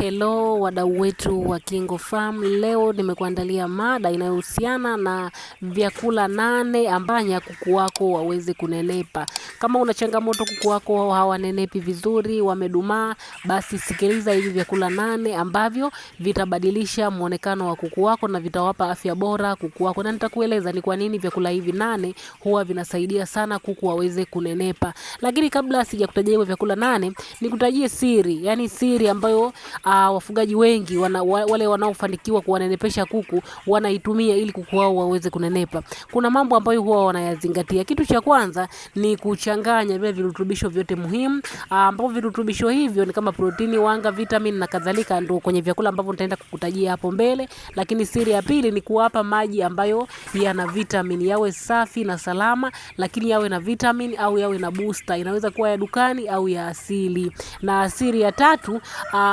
Hello wadau wetu wa KingoFarm. Leo nimekuandalia mada inayohusiana na vyakula 8 ambanya kuku wako waweze kunenepa. Kama una changamoto kuku wako hawanenepi vizuri, wamedumaa, basi sikiliza hivi vyakula 8 ambavyo vitabadilisha muonekano wa kuku wako na vitawapa afya bora kuku wako. Na nitakueleza ni kwa nini vyakula hivi 8 huwa vinasaidia sana kuku waweze kunenepa. Lakini kabla sijakutajia hivyo vyakula 8, nikutajie siri, yani siri ambayo wafugaji wengi wale wanaofanikiwa kuwanenepesha kuku wanaitumia ili kuku wao waweze kunenepa. Kuna mambo ambayo huwa wanayazingatia. Kitu cha kwanza ni kuchanganya vile virutubisho vyote muhimu, ambapo virutubisho hivyo ni kama protini, wanga, vitamin na kadhalika, ndio kwenye vyakula ambavyo nitaenda kukutajia hapo mbele. Lakini siri ya pili ni kuwapa maji ambayo yana vitamin, yawe safi na salama, lakini yawe na vitamin au yawe na booster. Inaweza kuwa ya dukani au ya asili. Na siri ya tatu,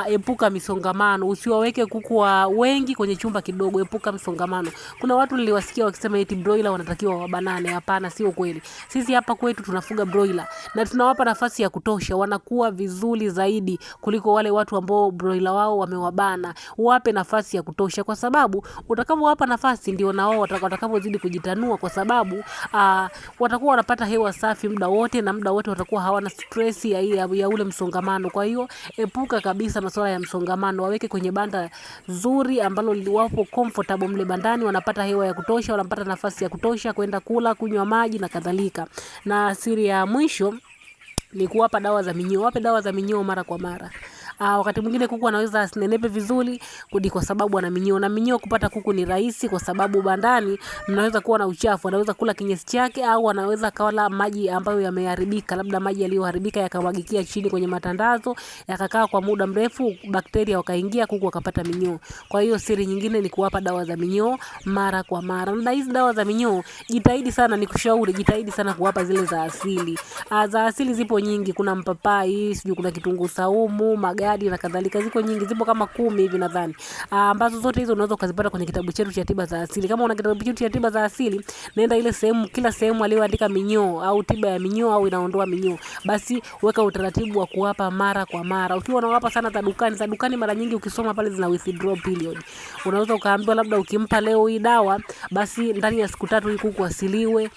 epuka misongamano. Usiwaweke kuku wengi kwenye chumba kidogo, epuka misongamano. Kuna watu niliwasikia wakisema eti broiler wanatakiwa wabanane. Hapana, sio kweli. Sisi hapa kwetu tunafuga broiler na tunawapa nafasi ya kutosha, wanakuwa vizuri zaidi kuliko wale watu ambao broiler wao wamewabana. Wape nafasi ya kutosha, kwa sababu utakapowapa nafasi ndio na wao watakapozidi kujitanua, kwa sababu watakuwa wanapata hewa safi muda wote, na muda wote watakuwa hawana stress ya ule msongamano. Kwa hiyo epuka kabisa masuala ya msongamano. Waweke kwenye banda zuri ambalo liwapo comfortable mle bandani, wanapata hewa ya kutosha, wanapata nafasi ya kutosha kwenda kula, kunywa maji na kadhalika. Na siri ya mwisho ni kuwapa dawa za minyoo. Wape dawa za minyoo mara kwa mara. Wakati mwingine kuku anaweza asinenepe vizuri kwa sababu ana minyoo. Na minyoo kupata kuku ni rahisi, kwa sababu bandani mnaweza kuwa na uchafu. Anaweza kula kinyesi chake, au anaweza kala maji ambayo yameharibika, labda maji yaliyoharibika yakamwagikia chini kwenye matandazo, yakakaa kwa muda mrefu, bakteria wakaingia, kuku wakapata minyoo. Kwa hiyo siri nyingine ni kuwapa dawa za minyoo mara kwa mara. Na hizi dawa za minyoo, jitahidi sana, nikushauri jitahidi sana kuwapa zile za asili. Za asili zipo nyingi, kuna mpapai, sijui kuna kitunguu saumu, magadi na kadhalika. Ziko nyingi, zipo kama 10 hivi nadhani, ambazo zote hizo unaweza ukazipata kwenye kitabu chetu cha tiba za asili. Kama una kitabu chetu cha tiba za asili, nenda ile sehemu, kila sehemu aliyoandika minyoo au tiba ya minyoo au inaondoa minyoo, basi weka utaratibu wa kuwapa mara kwa mara. Ukiwa unawapa sana za dukani mara nyingi ukisoma pale zina withdraw period. Unaweza ukaambiwa labda ukimpa leo hii dawa, basi ndani ya siku 3 hii kuku asiliwe,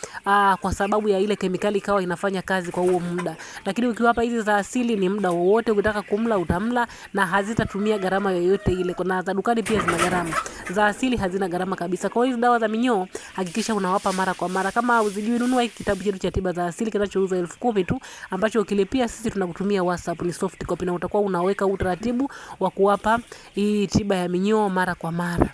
kwa sababu ya ile kemikali ikawa inafanya kazi kwa huo muda. Lakini ukiwapa hizi za asili, ni muda wowote ukitaka kumla utamla, na hazitatumia gharama yoyote ile. Kuna za dukani pia zina gharama, za asili hazina gharama kabisa. Kwa hiyo dawa za minyoo hakikisha unawapa mara kwa mara. Kama uzijui, nunua hiki kitabu chetu cha tiba za asili kinachouzwa 10,000 tu, ambacho ukilipia sisi tunakutumia WhatsApp, ni soft copy, na utakuwa unaweka utaratibu wa kuwapa hii tiba ya minyoo mara kwa mara.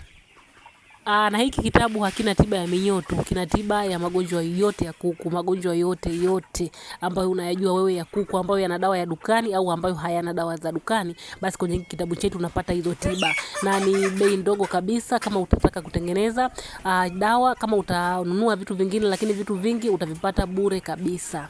Na hiki kitabu hakina tiba ya minyoo tu, kina tiba ya magonjwa yote ya kuku, magonjwa yote ambayo unayajua wewe ya kuku, ambayo yana dawa ya dukani au ambayo hayana dawa za dukani. Basi kwenye hiki kitabu chetu unapata hizo tiba, na ni bei ndogo kabisa. Kama utataka kutengeneza dawa, kama utanunua vitu vingine, lakini vitu vingi utavipata bure kabisa.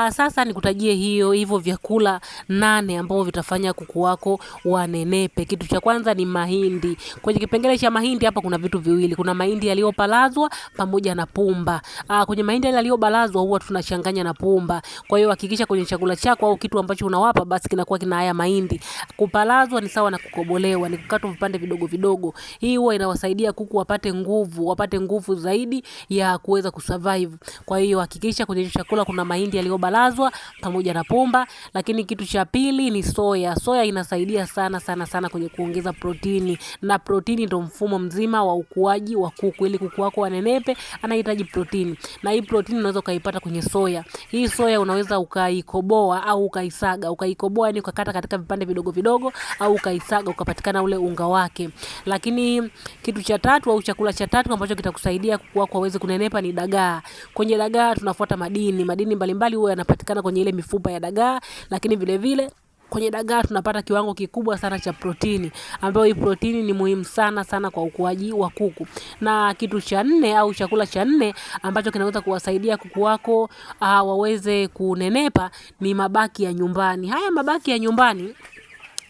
Sasa nikutajie hivyo vyakula 8 ambavyo vitafanya kuku wako wanenepe. Kitu cha kwanza ni mahindi. Kwenye kipengele cha mahindi hapa kuna vitu viwili. Kuna mahindi yaliyopalazwa pamoja na pumba. Kwenye mahindi yaliyobalazwa huwa tunachanganya na pumba. Kwa hiyo hakikisha kwenye chakula chako au kitu ambacho unawapa basi kinakuwa kina haya mahindi. Kupalazwa ni sawa na kukobolewa, ni kukatwa vipande vidogo vidogo. Hii huwa inawasaidia kuku wapate nguvu zaidi ya kuweza kusurvive. Kwa hiyo hakikisha kwenye chakula kuna mahindi yaliyobalazwa pamoja na pumba. Lakini kitu cha pili ni soya. Soya inasaidia sana kwenye kuongeza protini, na protini ndio mfumo mzima wa ukuaji wa kuku. Ili kuku wako wanenepe, anahitaji protini, na hii protini unaweza ukaipata kwenye soya. Hii soya unaweza ukaikoboa au ukaisaga. Ukaikoboa ni ukakata katika vipande vidogo vidogo, au ukaisaga ukapatikana ule unga wake. Lakini kitu cha tatu au chakula cha tatu ambacho kitakusaidia kuku wako waweze kunenepa ni dagaa. Kwenye dagaa tunafuata madini mbalimbali huwa yanapatikana kwenye ile mifupa ya dagaa, lakini vile vile kwenye dagaa tunapata kiwango kikubwa sana cha protini, ambayo hii protini ni muhimu sana kwa ukuaji wa kuku. Na kitu cha 4 au chakula cha 4 ambacho kinaweza kuwasaidia kuku wako waweze kunenepa ni mabaki ya nyumbani. Haya mabaki ya nyumbani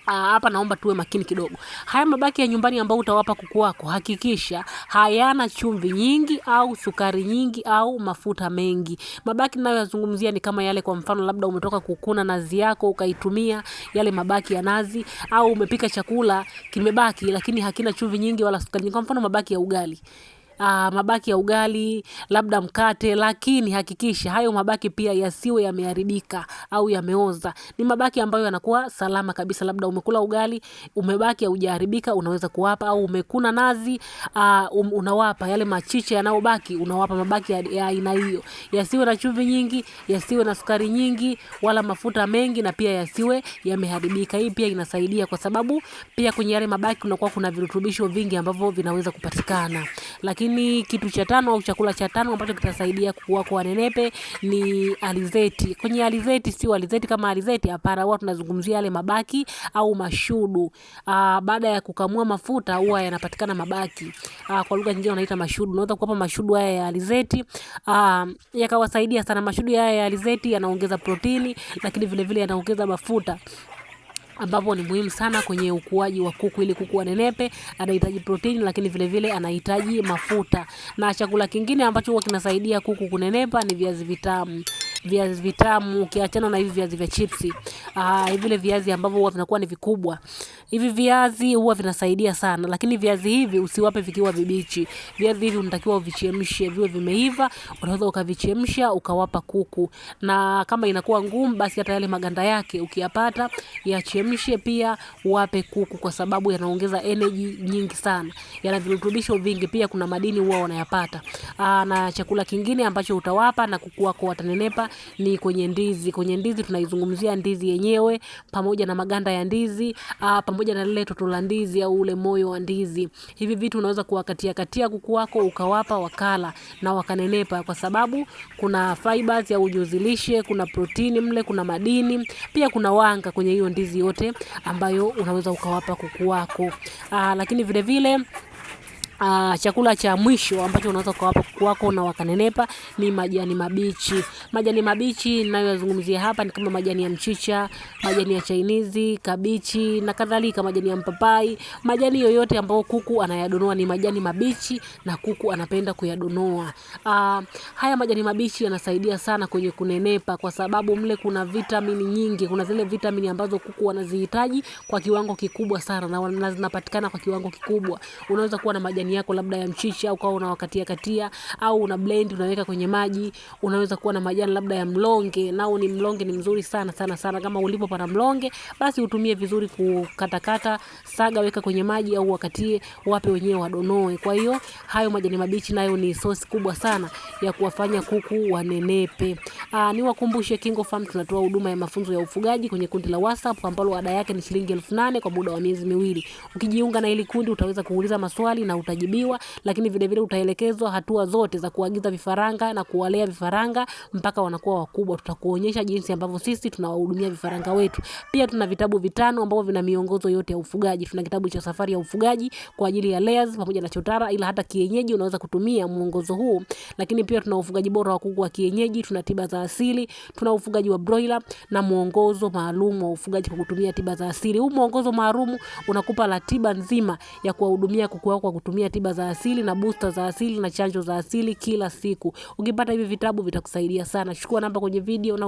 hapa naomba tuwe makini kidogo. Haya mabaki ya nyumbani ambao utawapa kuku wako, hakikisha hayana chumvi nyingi au sukari nyingi au mafuta mengi. Mabaki ninayoyazungumzia ni kama yale, kwa mfano labda umetoka kukuna nazi yako ukaitumia yale mabaki ya nazi, au umepika chakula kimebaki lakini hakina chumvi nyingi wala sukari nyingi. Kwa mfano mabaki ya ugali. Mabaki ya ugali, labda mkate, lakini hakikisha hayo mabaki pia yasiwe yameharibika au yameoza. Ni mabaki ambayo yanakuwa salama kabisa. Labda umekula ugali, umebaki haujaharibika, unaweza kuwapa, au umekuna nazi, unawapa yale machicha yanayobaki, unawapa mabaki ya aina hiyo. Yasiwe na chumvi nyingi, yasiwe na sukari nyingi, wala mafuta mengi, na pia yasiwe yameharibika. Hii pia inasaidia kwa sababu pia kwenye yale mabaki kunakuwa kuna virutubisho vingi ambavyo vinaweza kupatikana. Lakini kitu cha tano au chakula cha tano ambacho kitasaidia kuku wako wanenepe ni alizeti. Kwenye alizeti, sio alizeti kama alizeti, hapana, huwa tunazungumzia yale mabaki au mashudu. Baada ya kukamua mafuta huwa yanapatikana mabaki. Kwa lugha nyingine wanaita mashudu. Unaweza kuwapa mashudu haya ya alizeti, yakawasaidia sana. Mashudu haya ya alizeti yanaongeza protini, lakini vile vile yanaongeza mafuta, ambapo ni muhimu sana kwenye ukuaji wa kuku. Ili kuku wanenepe, anahitaji proteini, lakini vile vile anahitaji mafuta. Na chakula kingine ambacho huwa kinasaidia kuku kunenepa ni viazi vitamu. Viazi vitamu ukiachana na hivi viazi vya chipsi, vile viazi ambavyo huwa vinakuwa ni vikubwa, hivi viazi huwa vinasaidia sana. Lakini viazi hivi usiwape vikiwa vibichi. Viazi hivi unatakiwa uvichemshe, viwe vimeiva, unaweza ukavichemsha ukawapa kuku. Na kama inakuwa ngumu, basi hata yale maganda yake ukiyapata yachemshe pia uwape kuku, kwa sababu yanaongeza energy nyingi sana. Yana virutubisho vingi, pia kuna madini huwa wanayapata. Na chakula kingine ambacho utawapa na kuku wako watanenepa ni kwenye ndizi. Kwenye ndizi tunaizungumzia ndizi yenyewe pamoja na maganda ya ndizi, pamoja na lile toto la ndizi au ule moyo wa ndizi. Hivi vitu unaweza kuwakatia katia kuku wako ukawapa wakala na wakanenepa, kwa sababu kuna fibers ya ujuzilishe, kuna protini mle, kuna madini, pia kuna wanga kwenye hiyo ndizi yote ambayo unaweza ukawapa kuku wako. Lakini vile vile chakula cha mwisho ambacho unaweza kuwapa kuku wako na wakanenepa ni majani mabichi. Majani mabichi ninayozungumzia hapa ni kama majani ya mchicha, majani ya chainizi, kabichi na kadhalika, majani ya mpapai. Majani yoyote ambayo kuku anayadonoa ni majani mabichi na kuku anapenda kuyadonoa. Haya majani mabichi yanasaidia sana kwenye kunenepa, kwa sababu mle kuna vitamini nyingi. Kuna zile vitamini ambazo kuku wanazihitaji kwa kiwango kikubwa sana, na zinapatikana kwa kiwango kikubwa. Unaweza kuwa na majani yako labda ya mchicha au unawakatia katia, au una blend unaweka kwenye maji. Unaweza kuwa na majani labda ya mlonge, nao ni mlonge ni mzuri sana sana sana. Kama ulipo pana mlonge, basi utumie vizuri kukatakata, saga, weka kwenye maji au wakatie, wape wenyewe wadonoe. Kwa hiyo hayo majani mabichi nayo ni source kubwa sana ya kuwafanya kuku wanenepe. Niwakumbushe KingoFarm tunatoa huduma ya mafunzo ya ufugaji kwenye kundi la WhatsApp ambalo ada yake ni shilingi 8,000 kwa muda wa miezi miwili. Ukijiunga na hili kundi utaweza kuuliza maswali na utajibiwa, lakini vile vile utaelekezwa hatua zote za kuagiza vifaranga na kuwalea vifaranga mpaka wanakuwa wakubwa. Tutakuonyesha jinsi ambavyo sisi tunawahudumia vifaranga wetu. Pia tuna vitabu 5 ambavyo vina miongozo yote ya ufugaji. Tuna kitabu cha safari ya ufugaji kwa ajili ya layers pamoja na chotara, ila hata kienyeji unaweza kutumia mwongozo huu. Lakini pia tuna ufugaji bora wa kuku wa kienyeji, tuna tiba za asili, tuna ufugaji wa broiler na mwongozo maalum wa ufugaji kwa kutumia tiba za asili. Huu mwongozo maalum unakupa ratiba nzima ya kuwahudumia kuku wako kwa kutumia tiba za asili na booster za asili na chanjo za asili kila siku. Ukipata hivi vitabu vitakusaidia sana. Chukua namba kwenye video na